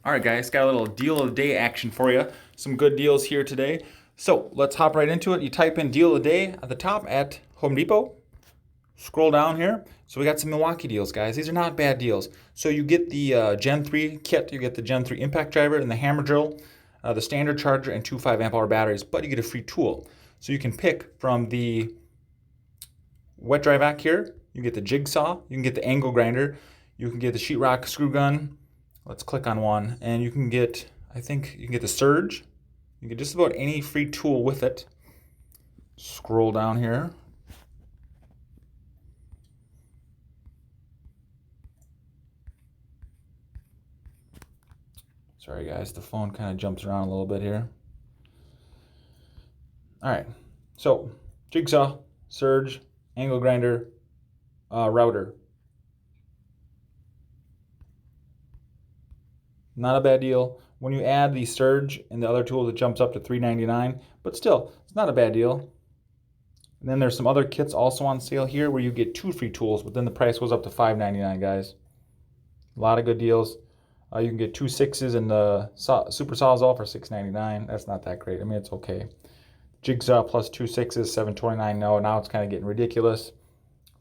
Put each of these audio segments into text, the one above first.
All right, guys, got a little deal of the day action for you. Some good deals here today. So let's hop right into it. You type in deal of the day at the top at Home Depot. Scroll down here. So we got some Milwaukee deals, guys. These are not bad deals. So you get the Gen 3 kit, you get the Gen 3 impact driver and the hammer drill, the standard charger, and two 5 amp hour batteries, but you get a free tool. So you can pick from the wet dry vac here. You get the jigsaw, you can get the angle grinder, you can get the sheetrock screw gun. Let's click on one, and you can get, I think you can get the surge. You can get just about any free tool with it. Scroll down here. Sorry guys, the phone kind of jumps around a little bit here. All right, so jigsaw, surge, angle grinder, router. Not a bad deal. When you add the surge and the other tools, it jumps up to $3.99, but still, it's not a bad deal. And then there's some other kits also on sale here where you get two free tools, but then the price goes up to $5.99, guys. A lot of good deals. You can get two 6s and the super sawzall for $6.99. That's not that great. I mean, it's okay. Jigsaw plus two 6s, $7.29. No, now it's kind of getting ridiculous,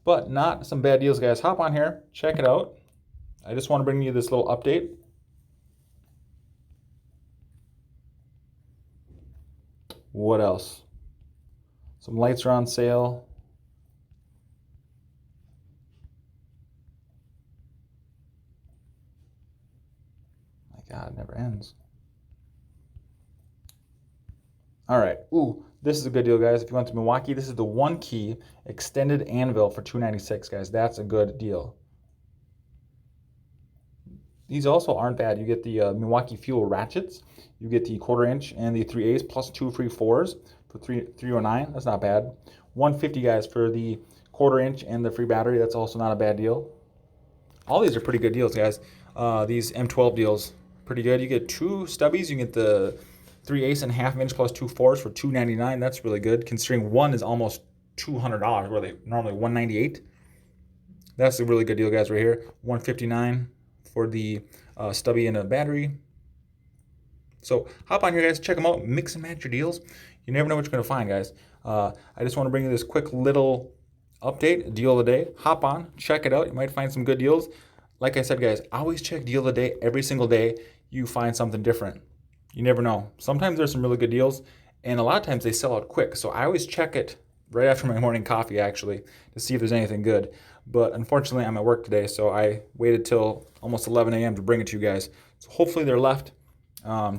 but not some bad deals, guys. Hop on here, check it out. I just want to bring you this little update. What else? Some lights are on sale. My God, it never ends. All right. Ooh, this is a good deal, guys. If you went to Milwaukee, this is the 1-key extended anvil for $2.96, guys. That's a good deal. These also aren't bad. You get the Milwaukee fuel ratchets. You get the 1/4 inch and the 3/8 plus two free 4s for $309. That's not bad. $150, guys, for the 1/4 inch and the free battery. That's also not a bad deal. All these are pretty good deals, guys. These M-12 deals, pretty good. You get two stubbies. You get the 3/8 and 1/2 inch plus two 4s for $299. That's really good, considering one is almost $200, where they normally $198. That's a really good deal, guys, right here. $159 for the stubby and a battery. So hop on here, guys, check them out, mix and match your deals. You never know what you're going to find, guys. I just want to bring you this quick little update, deal of the day. Hop on, check it out. You might find some good deals. Like I said, guys, always check deal of the day. Every single day you find something different. You never know. Sometimes there's some really good deals, and a lot of times they sell out quick. So I always check it right after my morning coffee, actually, to see if there's anything good. But unfortunately, I'm at work today, so I waited till almost 11 a.m. to bring it to you guys. So hopefully they're left.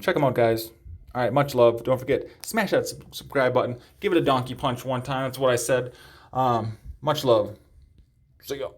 Check them out, guys. All right, much love. Don't forget, smash that subscribe button. Give it a donkey punch one time. That's what I said. Much love. See ya.